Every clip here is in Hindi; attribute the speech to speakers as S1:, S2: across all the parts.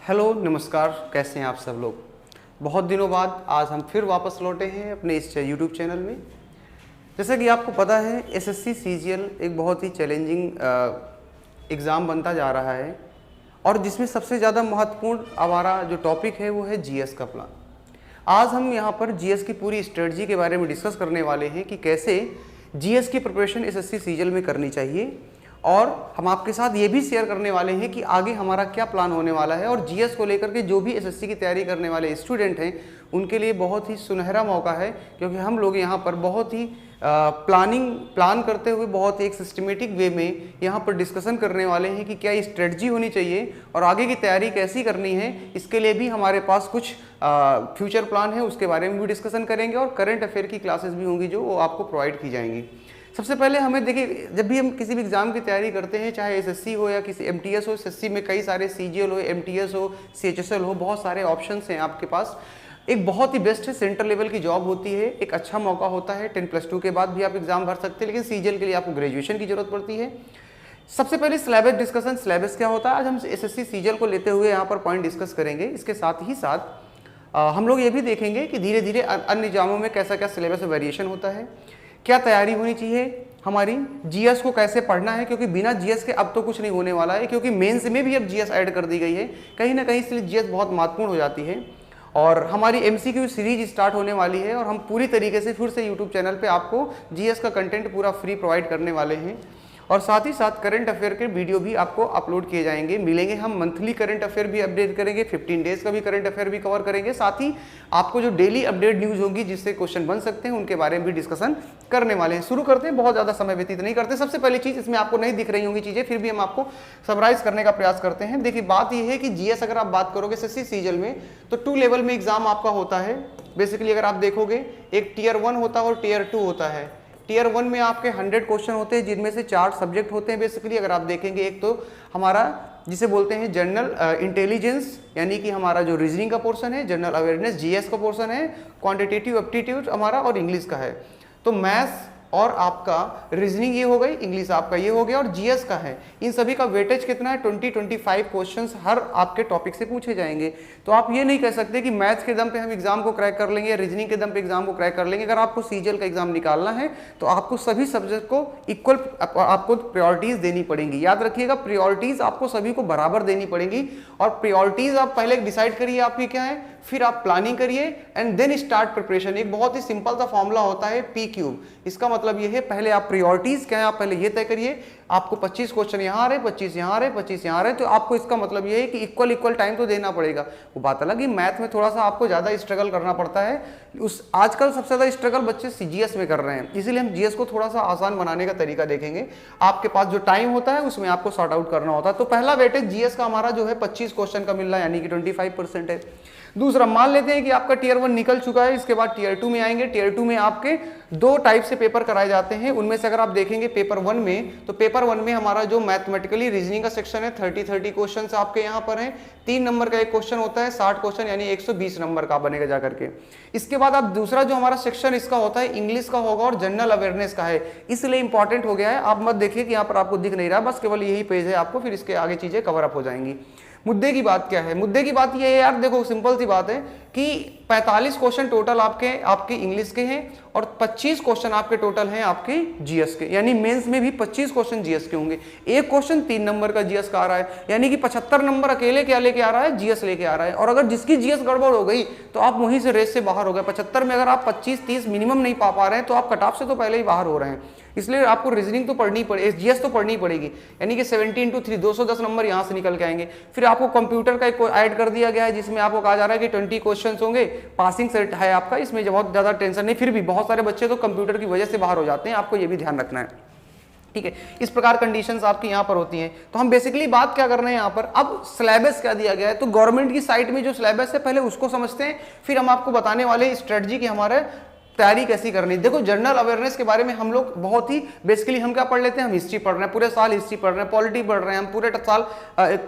S1: हेलो नमस्कार, कैसे हैं आप सब लोग। बहुत दिनों बाद आज हम फिर वापस लौटे हैं अपने इस यूट्यूब चैनल में। जैसा कि आपको पता है एसएससी सीजीएल एक बहुत ही चैलेंजिंग एग्ज़ाम बनता जा रहा है और जिसमें सबसे ज़्यादा महत्वपूर्ण हमारा जो टॉपिक है वो है जीएस का प्लान। आज हम यहाँ पर जीएस की पूरी स्ट्रेटजी के बारे में डिस्कस करने वाले हैं कि कैसे जीएस की प्रिपरेशन एसएससी सीजीएल में करनी चाहिए और हम आपके साथ ये भी शेयर करने वाले हैं कि आगे हमारा क्या प्लान होने वाला है। और जीएस को लेकर के जो भी एसएससी की तैयारी करने वाले स्टूडेंट हैं उनके लिए बहुत ही सुनहरा मौका है, क्योंकि हम लोग यहाँ पर बहुत ही प्लान करते हुए बहुत ही एक सिस्टमेटिक वे में यहाँ पर डिस्कशन करने वाले हैं कि क्या स्ट्रेटजी होनी चाहिए और आगे की तैयारी कैसी करनी है। इसके लिए भी हमारे पास कुछ फ्यूचर प्लान है, उसके बारे में भी डिस्कशन करेंगे और करंट अफेयर की क्लासेस भी होंगी जो वो आपको प्रोवाइड की जाएंगी। सबसे पहले हमें देखिए, जब भी हम किसी भी एग्जाम की तैयारी करते हैं, चाहे एसएससी हो या किसी एमटीएस हो, एसएससी में कई सारे सीजीएल हो, एमटीएस हो, सीएचएसएल हो, बहुत सारे ऑप्शंस हैं आपके पास। एक बहुत ही बेस्ट है, सेंटर लेवल की जॉब होती है, एक अच्छा मौका होता है। 10+2 के बाद भी आप एग्जाम भर सकते हैं, लेकिन सीजीएल के लिए आपको ग्रेजुएशन की जरूरत पड़ती है। सबसे पहले सिलेबस डिस्कशन, सिलेबस क्या होता है आज हम एसएससी सीजीएल को लेते हुए यहाँ पर पॉइंट डिस्कस करेंगे। इसके साथ ही साथ हम लोग ये भी देखेंगे कि धीरे धीरे अन्य एग्जामों में कैसा क्या सिलेबस में वेरिएशन होता है, क्या तैयारी होनी चाहिए हमारी, जीएस को कैसे पढ़ना है, क्योंकि बिना जीएस के अब तो कुछ नहीं होने वाला है, क्योंकि मेंस में भी अब जीएस ऐड कर दी गई है कहीं ना कहीं, इसलिए जीएस बहुत महत्वपूर्ण हो जाती है। और हमारी एमसीक्यू सीरीज स्टार्ट होने वाली है और हम पूरी तरीके से फिर से यूट्यूब चैनल पे आपको जीएस का कंटेंट पूरा फ्री प्रोवाइड करने वाले हैं। और साथ ही साथ करंट अफेयर के वीडियो भी आपको अपलोड किए जाएंगे, मिलेंगे। हम मंथली करंट अफेयर भी अपडेट करेंगे, 15 डेज का भी करंट अफेयर भी कवर करेंगे। साथ ही आपको जो डेली अपडेट न्यूज़ होगी जिससे क्वेश्चन बन सकते हैं उनके बारे में भी डिस्कशन करने वाले हैं। शुरू करते हैं, बहुत ज़्यादा समय व्यतीत नहीं करते। सबसे पहली चीज़, इसमें आपको नहीं दिख रही होंगी चीज़ें, फिर भी हम आपको समराइज करने का प्रयास करते हैं। देखिए बात यह है कि जीएस अगर आप बात करोगे एसएससी सीजीएल में तो 2 लेवल में एग्जाम आपका होता है। बेसिकली अगर आप देखोगे एक टियर 1 होता है और टियर 2 होता है। टियर 1 में आपके 100 क्वेश्चन होते हैं जिनमें से 4 सब्जेक्ट होते हैं। बेसिकली अगर आप देखेंगे, एक तो हमारा जिसे बोलते हैं जनरल इंटेलिजेंस, यानी कि हमारा जो रीजनिंग का पोर्शन है, जनरल अवेयरनेस जीएस का पोर्शन है, क्वांटिटेटिव एप्टीट्यूड हमारा और इंग्लिश का है। तो मैथ्स और आपका रीजनिंग ये हो गई, इंग्लिश आपका ये हो गया और जीएस का है। इन सभी का वेटेज कितना है, 20-25 क्वेश्चंस हर आपके टॉपिक से पूछे जाएंगे। तो आप ये नहीं कह सकते कि मैथ्स के दम पे हम एग्जाम को क्रैक कर लेंगे या रीजनिंग के दम पे एग्जाम को क्रैक कर लेंगे। अगर आपको सीजीएल का एग्जाम निकालना है तो आपको सभी सब्जेक्ट को इक्वल आपको प्रायोरिटीज देनी पड़ेंगी। याद रखिएगा, प्रायोरिटीज आपको सभी को बराबर देनी पड़ेंगी और प्रायोरिटीज आप पहले डिसाइड करिए आपकी क्या है, फिर आप प्लानिंग करिए एंड देन स्टार्ट प्रिपरेशन। एक बहुत ही सिंपल सा फॉर्मूला होता है P3। इसका मतलब ये है, पहले आप प्रायोरिटीज क्या है आप पहले ये तय करिए। आपको 25 क्वेश्चन यहाँ आ रहे, 25 यहाँ आ रहे, 25 यहाँ आ रहे, तो आपको इसका मतलब ये है कि इक्वल टाइम तो देना पड़ेगा। वो बात अलग है, मैथ में थोड़ा सा आपको ज्यादा स्ट्रगल करना पड़ता है। आजकल सबसे ज्यादा स्ट्रगल बच्चे जीएस में कर रहे हैं, इसीलिए हम जीएस को थोड़ा सा आसान बनाने का तरीका देखेंगे। आपके पास जो टाइम होता है उसमें आपको सॉर्ट आउट करना होता है। तो पहला वेटेज जीएस का हमारा जो है 25 क्वेश्चन का मिल रहा है, यानी कि 25% है। दूसरा, मान लेते हैं कि आपका टियर 1 निकल चुका है, इसके बाद टियर 2 में आएंगे। टियर 2 में आपके 2 टाइप से पेपर कराए जाते हैं। उनमें से अगर आप देखेंगे पेपर 1 में, तो पेपर 1 में हमारा जो मैथमेटिकली रीजनिंग का सेक्शन है 30 क्वेश्चंस आपके यहाँ पर हैं। 3 नंबर का एक क्वेश्चन होता है, 60 क्वेश्चन यानी 120 नंबर का बनेगा जाकर के। इसके बाद आप दूसरा जो हमारा सेक्शन इसका होता है इंग्लिश का होगा और जनरल अवेयरनेस का है, इसलिए इंपॉर्टेंट हो गया है। आप मत देखिए कि यहाँ पर आपको दिख नहीं रहा, बस केवल यही पेज है आपको, फिर इसके आगे चीजें कवर अप हो जाएंगी। मुद्दे की बात क्या है, मुद्दे की बात ये है यार, देखो सिंपल सी बात है कि 45 क्वेश्चन टोटल आपके इंग्लिश के हैं और 25 क्वेश्चन आपके टोटल हैं आपके जीएस के, यानी मेंस में भी 25 क्वेश्चन जीएस के होंगे। एक क्वेश्चन 3 नंबर का जीएस का आ रहा है, यानी कि 75 नंबर अकेले क्या लेके आ रहा है, जीएस लेके आ रहा है। और अगर जिसकी जीएस गड़बड़ हो गई तो आप वहीं से रेस से बाहर हो गए। 75 में अगर आप 25-30 मिनिमम नहीं पा रहे हैं तो आप कट ऑफ से तो पहले ही बाहर हो रहे हैं। इसलिए आपको रीजनिंग तो पढ़नी पड़ेगी, जीएस तो पढ़नी पड़ेगी, यानी कि 70 × 3 210 नंबर यहाँ से निकल के आएंगे। फिर आपको कंप्यूटर का एक ऐड कर दिया गया है जिसमें आपको कहा जा रहा है कि 20 क्वेश्चंस होंगे, पासिंग सेट है आपका, इसमें बहुत ज्यादा टेंशन नहीं। फिर भी बहुत सारे बच्चे तो कंप्यूटर की वजह से बाहर हो जाते हैं, आपको ये भी ध्यान रखना है, ठीक है। इस प्रकार कंडीशंस आपकी यहाँ पर होती हैं। तो हम बेसिकली बात क्या कर रहे हैं यहाँ पर, अब सिलेबस क्या दिया गया है। तो गवर्नमेंट की साइट में जो सिलेबस है पहले उसको समझते हैं, फिर हम आपको बताने वाले स्ट्रेटजी की हमारे तैयारी कैसी करनी है। देखो जनरल अवेयरनेस के बारे में हम लोग बहुत ही बेसिकली हम क्या पढ़ लेते हैं, हम हिस्ट्री पढ़ रहे हैं, पूरे साल हिस्ट्री पढ़ रहे हैं, पॉलिटी पढ़ रहे हैं, हम पूरे साल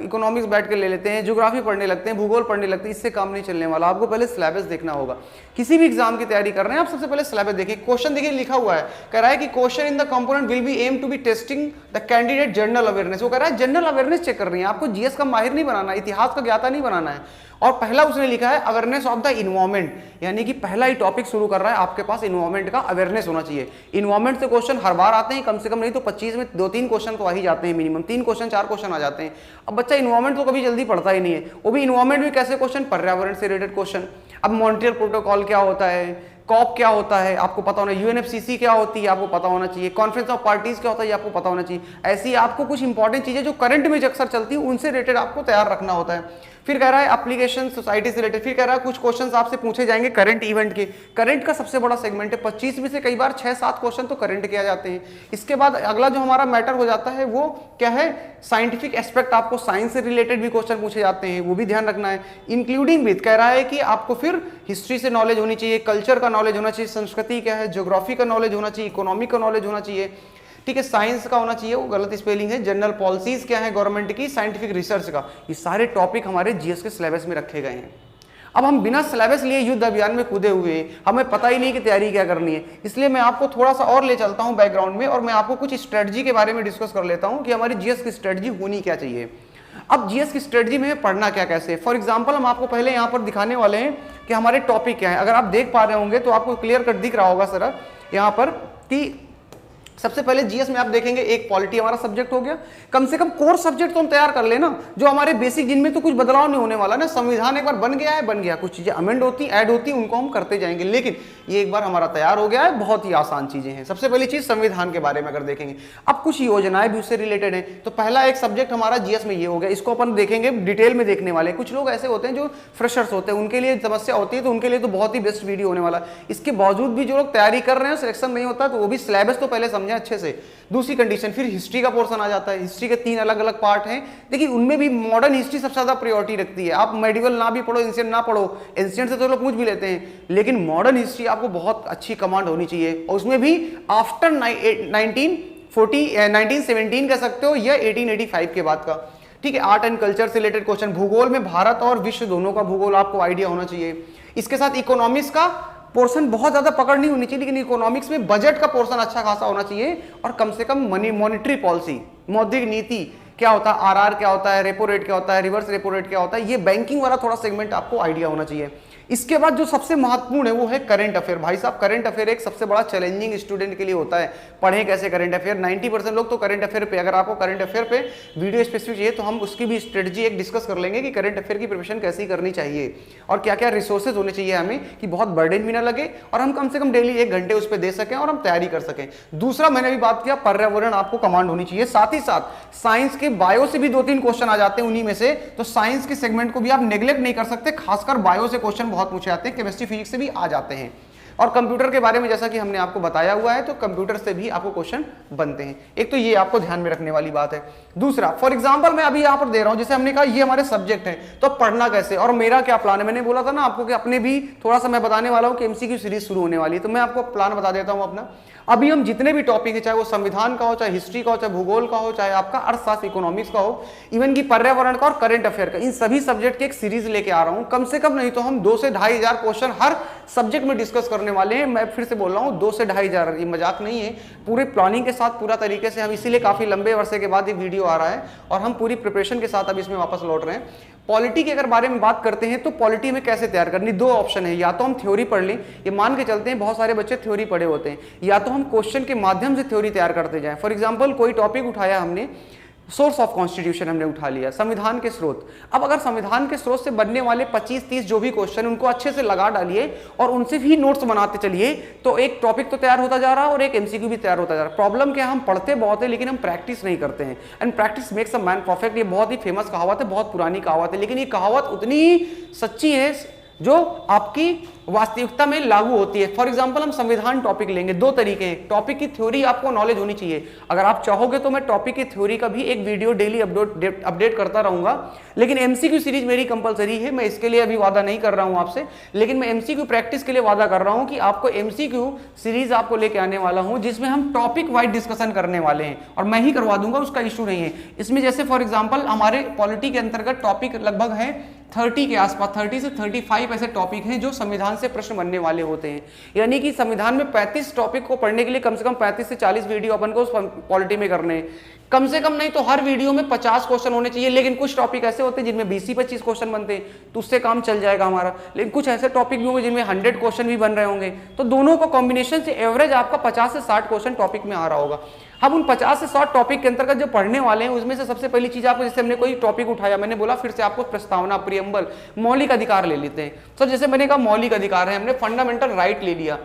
S1: इकोनॉमिक्स बैठ के ले लेते हैं, ज्योग्राफी पढ़ने लगते हैं, भूगोल पढ़ने लगते हैं। इससे काम नहीं चलने वाला। आपको पहले सिलेबस देखना होगा। किसी भी एग्जाम की तैयारी कर रहे हैं आप सबसे पहले सिलेबस देखिए। क्वेश्चन देखिए लिखा हुआ है, कह रहा है कि question in the component will be aim to be testing the candidate general awareness. वो कह रहा है जनरल अवेयरनेस चेक कर रही है, आपको जीएस का माहिर नहीं बनाना, इतिहास का ज्ञाता नहीं बनाना है। और पहला उसने लिखा है अवेयरनेस ऑफ द इन्वायरमेंट, यानी कि पहला ही टॉपिक शुरू कर रहा है, आपके पास इन्वायरमेंट का अवेयरनेस होना चाहिए। इन्वायरमेंट से क्वेश्चन हर बार आते हैं, कम से कम नहीं तो 25 में 2-3 क्वेश्चन तो आ ही जाते हैं, मिनिमम 3 क्वेश्चन 4 क्वेश्चन आ जाते हैं। अब बच्चा इन्वायरमेंट तो कभी जल्दी पढ़ता ही नहीं है, वो भी इन्वायरमेंट में कैसे क्वेश्चन, पर्यावरण से रिलेटेड क्वेश्चन। अब मॉन्ट्रियल प्रोटोकॉल क्या होता है, कॉप क्या होता है आपको पता होना, यूएनएफसीसी क्या होती है आपको पता होना चाहिए, कॉन्फ्रेंस ऑफ पार्टीज क्या होता है ये आपको पता होना चाहिए। ऐसी आपको कुछ इंपॉर्टेंट चीजें जो करंट में अक्सर चलती है उनसे रिलेटेड आपको तैयार रखना होता है। फिर कह रहा है एप्लीकेशन सोसाइटी से रिलेटेड, फिर कह रहा है कुछ क्वेश्चंस आपसे पूछे जाएंगे करंट इवेंट के। करंट का सबसे बड़ा सेगमेंट है, 25 में से कई बार 6-7 क्वेश्चन तो करंट के आ जाते हैं। इसके बाद अगला जो हमारा मैटर हो जाता है वो क्या है, साइंटिफिक एस्पेक्ट, आपको साइंस से रिलेटेड भी क्वेश्चन पूछे जाते हैं, वो भी ध्यान रखना है। इंक्लूडिंग विद कह रहा है कि आपको फिर हिस्ट्री से नॉलेज होनी चाहिए, कल्चर का नॉलेज होना चाहिए, संस्कृति क्या है, ज्योग्राफी का नॉलेज होना चाहिए, इकोनॉमी का नॉलेज होना चाहिए, ठीक है, साइंस का होना चाहिए, वो गलत स्पेलिंग है, जनरल पॉलिसीज क्या है गवर्नमेंट की, साइंटिफिक रिसर्च का। ये सारे टॉपिक हमारे जीएस के सिलेबस में रखे गए हैं। अब हम बिना सिलेबस लिए युद्ध अभियान में कूदे हुए हैं, हमें पता ही नहीं कि तैयारी क्या करनी है। इसलिए मैं आपको थोड़ा सा और ले चलता हूं बैकग्राउंड में और मैं आपको कुछ स्ट्रेटजी के बारे में डिस्कस कर लेता हूं कि हमारी जीएस की स्ट्रेटजी होनी क्या चाहिए। अब जीएस की स्ट्रेटजी में पढ़ना क्या कैसे, फॉर एग्जांपल हम आपको पहले यहाँ पर दिखाने वाले हैं कि हमारे टॉपिक क्या है। अगर आप देख पा रहे होंगे तो आपको क्लियर कट दिख रहा होगा सर यहाँ पर कि सबसे पहले जीएस में आप देखेंगे एक पॉलिटी हमारा सब्जेक्ट हो गया। कम से कम कोर सब्जेक्ट तो हम तैयार कर लेना जो हमारे बेसिक, जिनमें तो कुछ बदलाव नहीं होने वाला ना। संविधान एक बार बन गया है, बन गया, कुछ चीजें अमेंड होती ऐड होती उनको हम करते जाएंगे, लेकिन ये एक बार हमारा तैयार हो गया है, बहुत ही आसान चीजें हैं। सबसे पहली चीज संविधान के बारे में अगर देखेंगे, अब कुछ योजनाएं भी उससे रिलेटेड है, तो पहला एक सब्जेक्ट हमारा जीएस में ये हो गया, इसको अपन देखेंगे डिटेल में देखने वाले। कुछ लोग ऐसे होते हैं जो फ्रेशर्स होते हैं, उनके लिए समस्या होती है, तो उनके लिए तो बहुत ही बेस्ट वीडियो होने वाला। इसके बावजूद भी जो लोग तैयारी कर रहे हैं, सिलेक्शन नहीं होता, तो वो भी सिलेबस तो पहले समझें अच्छे से। दूसरी कंडीशन, फिर हिस्ट्री का पोर्शन आ जाता है। हिस्ट्री के 3 अलग अलग पार्ट हैं, देखिए उनमें भी मॉडर्न हिस्ट्री सबसे ज्यादा प्रायोरिटी रखती है। आप मेडिवल ना भी पढ़ो, एंशिएंट ना पढ़ो, एंशिएंट से तो लोग पूछ भी लेते हैं, लेकिन मॉडर्न हिस्ट्री आपको बहुत अच्छी कमांड होनी चाहिए, और उसमें भी आफ्टर 1917 कह सकते हो या 1885 के बाद का, ठीक है। आर्ट एंड कल्चर से रिलेटेड क्वेश्चन, भूगोल में भारत और विश्व दोनों का भूगोल आपको आइडिया होना चाहिए। इसके साथ इकोनॉमिक्स का पोर्शन बहुत ज्यादा पकड़ नहीं होनी चाहिए, लेकिन इकोनॉमिक्स में बजट का पोर्शन अच्छा खासा होना चाहिए, और कम से कम मॉनेटरी पॉलिसी, मौद्रिक नीति क्या होता है, आरआर क्या होता है, रेपो रेट क्या होता है, रिवर्स रेपो रेट क्या होता है, ये बैंकिंग वाला थोड़ा सेगमेंट आपको आइडिया होना चाहिए। इसके बाद जो सबसे महत्वपूर्ण है वो है करंट अफेयर। भाई साहब करंट अफेयर एक सबसे बड़ा चैलेंजिंग स्टूडेंट के लिए होता है, पढ़ें कैसे करंट अफेयर। 90% लोग तो करंट अफेयर पे, अगर आपको करंट अफेयर पे वीडियो स्पेसिफिक चाहिए तो हम उसकी भी स्ट्रेटजी एक डिस्कस कर लेंगे कि करंट अफेयर की प्रिपरेशन कैसी करनी चाहिए और क्या क्या रिसोर्सेज होने चाहिए हमें, कि बहुत बर्डन भी ना लगे और हम कम से कम डेली 1 घंटे उस पर दे सकें और हम तैयारी कर सकें। दूसरा मैंने भी बात किया, पर्यावरण आपको कमांड होनी चाहिए। साथ ही साथ साइंस के बायो से भी 2-3 क्वेश्चन आ जाते हैं उन्हीं में से, तो साइंस के सेगमेंट को भी आप नेग्लेक्ट नहीं कर सकते, खासकर बायो से क्वेश्चन बहुत पूछे जाते हैं, फिजिक्स से भी आ जाते हैं। और कंप्यूटर के बारे में जैसा कि हमने आपको बताया हुआ है, तो कंप्यूटर से भी आपको क्वेश्चन बनते हैं। एक तो ये आपको ध्यान में रखने वाली बात है। दूसरा, फॉर एग्जांपल मैं अभी यहां पर दे रहा हूं, जैसे हमने कहा ये हमारे सब्जेक्ट हैं, तो पढ़ना कैसे और मेरा क्या प्लान है। मैंने बोला था ना आपको कि अपने भी थोड़ा सा मैं बताने वाला हूं कि एमसीक्यू सीरीज शुरू होने वाली है, तो मैं आपको प्लान बता देता हूं अपना। अभी हम जितने भी टॉपिक है, चाहे वो संविधान का हो, चाहे हिस्ट्री का हो, चाहे भूगोल का हो, चाहे आपका अर्थशास्त्र इकोनॉमिक्स का हो, इवन की पर्यावरण का और करंट अफेयर का, इन सभी सब्जेक्ट की एक सीरीज लेके आ रहा हूं। कम से कम नहीं तो हम 2 से 2,500 क्वेश्चन हर सब्जेक्ट में डिस्कस करने वाले हैं। मैं फिर से बोल रहा हूं 2 से 2,500, ये मजाक नहीं है, पूरे प्लानिंग के साथ पूरा तरीके से हम, इसीलिए काफी लंबे अरसे के बाद ये वीडियो आ रहा है और हम पूरी प्रिपरेशन के साथ अब इसमें वापस लौट रहे हैं। पॉलिटी के अगर बारे में बात करते हैं तो पॉलिटी में कैसे तैयार करनी, 2 ऑप्शन है, या तो हम थ्योरी पढ़ लें, ये मान के चलते हैं बहुत सारे बच्चे थ्योरी पढ़े होते हैं, या तो हम क्वेश्चन के माध्यम से थ्योरी तैयार करते जाएं। फॉर एग्जांपल कोई टॉपिक उठाया हमने, सोर्स ऑफ कॉन्स्टिट्यूशन हमने उठा लिया, संविधान के स्रोत। अब अगर संविधान के स्रोत से बनने वाले 25-30 जो भी क्वेश्चन, उनको अच्छे से लगा डालिए और उनसे भी नोट्स बनाते चलिए, तो एक टॉपिक तो तैयार होता जा रहा है और एक एमसीक्यू भी तैयार होता जा रहा है। प्रॉब्लम क्या है, हम पढ़ते बहुत है लेकिन हम प्रैक्टिस नहीं करते हैं। And practice makes a man perfect, ये बहुत ही फेमस कहावत है, बहुत पुरानी कहावत है, लेकिन ये कहावत उतनी सच्ची है जो आपकी वास्तविकता में लागू होती है। फॉर एग्जांपल हम संविधान टॉपिक लेंगे, दो तरीके हैं। टॉपिक की थ्योरी आपको नॉलेज होनी चाहिए। अगर आप चाहोगे तो मैं टॉपिक की थ्योरी का भी एक वीडियो डेली अपडेट करता रहूंगा, लेकिन एमसीक्यू सीरीज मेरी कंपलसरी है। मैं इसके लिए अभी वादा नहीं कर रहा हूं आपसे, लेकिन मैं एमसीक्यू प्रैक्टिस के लिए वादा कर रहा हूं कि आपको एमसीक्यू सीरीज आपको लेके आने वाला हूं, जिसमें हम टॉपिक वाइज डिस्कशन करने वाले हैं, और मैं ही करवा दूंगा, उसका इशू नहीं है इसमें। जैसे फॉर एग्जांपल हमारे पॉलिटी के अंतर्गत टॉपिक लगभग है 30 के आसपास, 30 से 35 ऐसे टॉपिक हैं जो संविधान से प्रश्न बनने वाले होते हैं। यानी कि संविधान में 35 टॉपिक को पढ़ने के लिए कम से कम 35 से 40 वीडियो अपन को पॉलिटी में करने हैं। कम से कम नहीं तो हर वीडियो में 50 क्वेश्चन होने चाहिए। लेकिन कुछ टॉपिक ऐसे होते हैं जिनमें 20 से 25 क्वेश्चन बनते हैं, तो उससे काम चल जाएगा हमारा। लेकिन कुछ ऐसे टॉपिक भी होंगे जिनमें 100 क्वेश्चन भी बन रहे होंगे, तो दोनों को कॉम्बिनेशन से एवरेज आपका 50 से 60 क्वेश्चन टॉपिक में आ रहा होगा। हम उन 50 से 60 टॉपिक के अंतर्गत जो पढ़ने वाले हैं, उसमें से सबसे पहली चीज आपको, जैसे हमने कोई टॉपिक उठाया, मैंने बोला फिर से आपको प्रस्तावना, प्रियम्बल, मौलिक अधिकार ले लेते हैं। सर जैसे मैंने कहा मौलिक अधिकार है, हमने फंडामेंटल राइट ले लिया।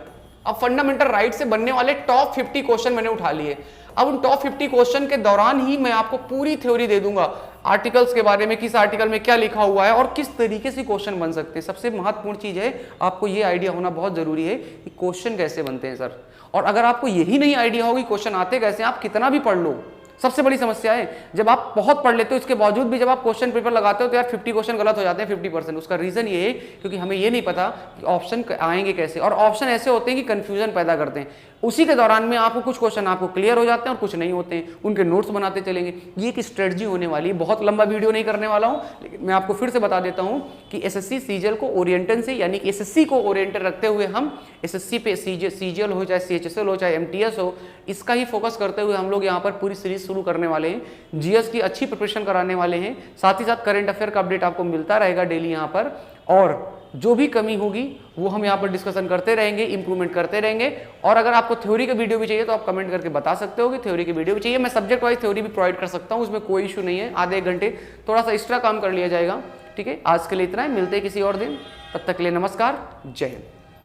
S1: अब फंडामेंटल राइट से बनने वाले टॉप 50 क्वेश्चन मैंने उठा लिए। अब उन टॉप 50 क्वेश्चन के दौरान ही मैं आपको पूरी थ्योरी दे दूंगा आर्टिकल्स के बारे में, किस आर्टिकल में क्या लिखा हुआ है और किस तरीके से क्वेश्चन बन सकते हैं। सबसे महत्वपूर्ण चीज है, आपको ये आइडिया होना बहुत जरूरी है कि क्वेश्चन कैसे बनते हैं सर। और अगर आपको यही नहीं आइडिया होगी क्वेश्चन आते कैसे, आप कितना भी पढ़ लो, सबसे बड़ी समस्या है जब आप बहुत पढ़ लेते हो, इसके बावजूद भी जब आप क्वेश्चन पेपर लगाते हो तो यार 50 क्वेश्चन गलत हो जाते हैं 50%। उसका रीजन ये है क्योंकि हमें ये नहीं पता कि ऑप्शन आएंगे कैसे, और ऑप्शन ऐसे होते हैं कि कंफ्यूजन पैदा करते हैं। उसी के दौरान में आपको कुछ क्वेश्चन आपको क्लियर हो जाते हैं और कुछ नहीं होते हैं, उनके नोट्स बनाते चलेंगे। ये एक स्ट्रेटजी होने वाली है। बहुत लंबा वीडियो नहीं करने वाला हूं, लेकिन मैं आपको फिर से बता देता हूं कि एसएससी सीजीएल को ओरिएंटन से, यानी कि एसएससी को ओरिएंटेड रखते हुए हम एसएससी पे सीजीएल हो चाहे सीएचएसएल हो चाहे एमटीएस हो, इसका ही फोकस करते हुए हम लोग यहाँ पर पूरी सीरीज शुरू करने वाले हैं। जीएस की अच्छी प्रिपरेशन कराने वाले हैं, साथ ही साथ करंट अफेयर का अपडेट आपको मिलता रहेगा डेली यहाँ पर, और जो भी कमी होगी वो हम यहाँ पर डिस्कशन करते रहेंगे, इंप्रूवमेंट करते रहेंगे। और अगर आपको थ्योरी का वीडियो भी चाहिए तो आप कमेंट करके बता सकते हो कि थ्योरी की वीडियो भी चाहिए। मैं सब्जेक्ट वाइज थ्योरी भी प्रोवाइड कर सकता हूँ, उसमें कोई इशू नहीं है। आधे एक घंटे थोड़ा सा एक्स्ट्रा काम कर लिया जाएगा। ठीक है, आज के लिए इतना है, मिलते हैं किसी और दिन। तब तक के लिए नमस्कार, जय हिंद।